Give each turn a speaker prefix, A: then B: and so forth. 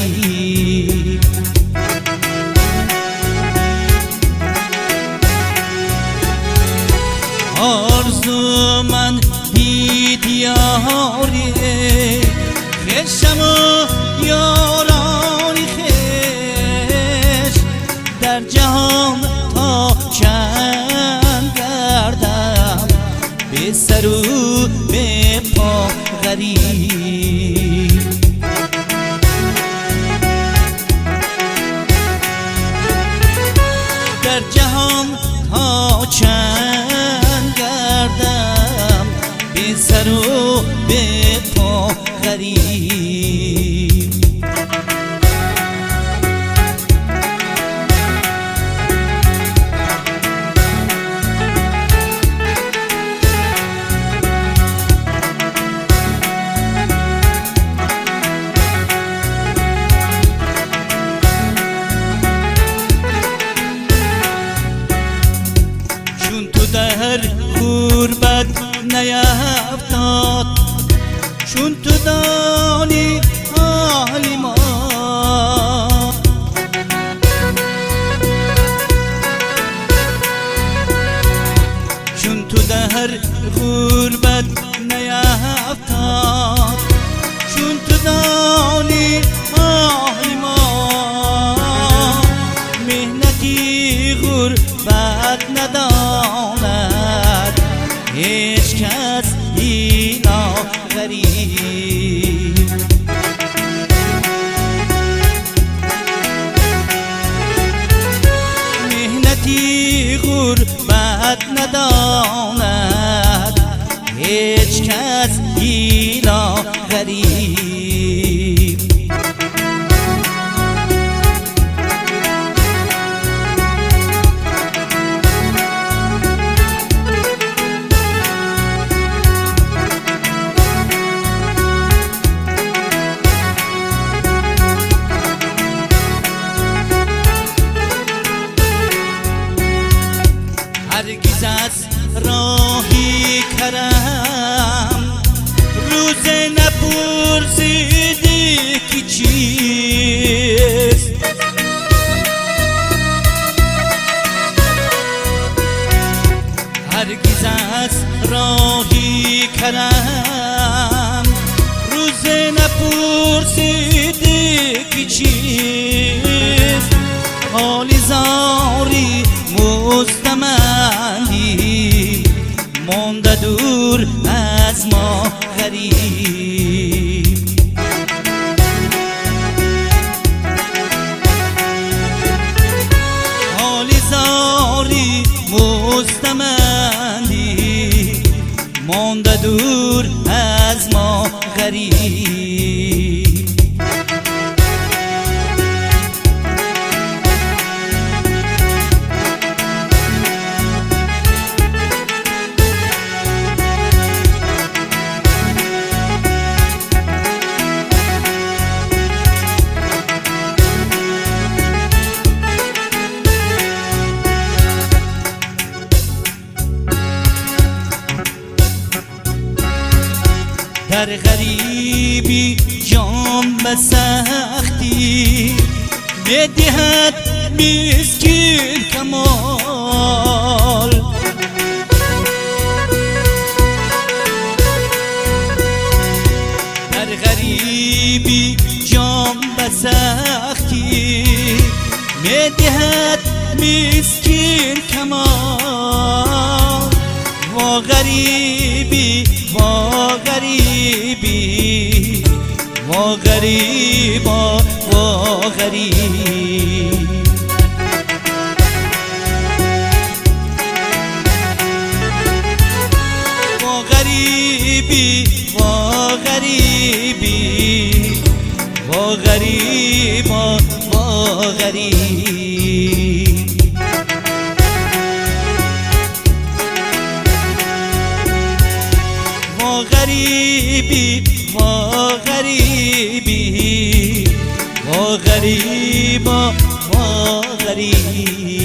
A: غریب. آرزو من دیدیاری خشم و یارانی خش، در جهان تا چند گردم به سر و به پا غریب. در جهان تا چند گردم به سر و به پا غریب. چون تو در غربت نیفتاد، چون تو دانی حال ما، چون تو در غربت نیفتاد، چون تو دانی حال ما، مهنتی غربت نداند هیچ کس اینا غریب. مهنتی غربت نداند هیچ کس اینا غریب. هرگز از راهی کرم روز نپرسیدی که چیست، هرگز از راهی کرم روز نپرسیدی که چیست. حال زاری مستمندی مانده دور از ما غریب. حال زاری مستمندی مانده دور از ما غریب. در غریبی جان به سختی بدهد مسکین کمال. در غریبی جان به سختی بدهد مسکین کمال. وا غریبی وا غریبی وا غریبا وا غریب. وا غریبی وا غریبی وا غریبا وا غریب. وا غریبی وا غریبی وا غریبا وا غریب.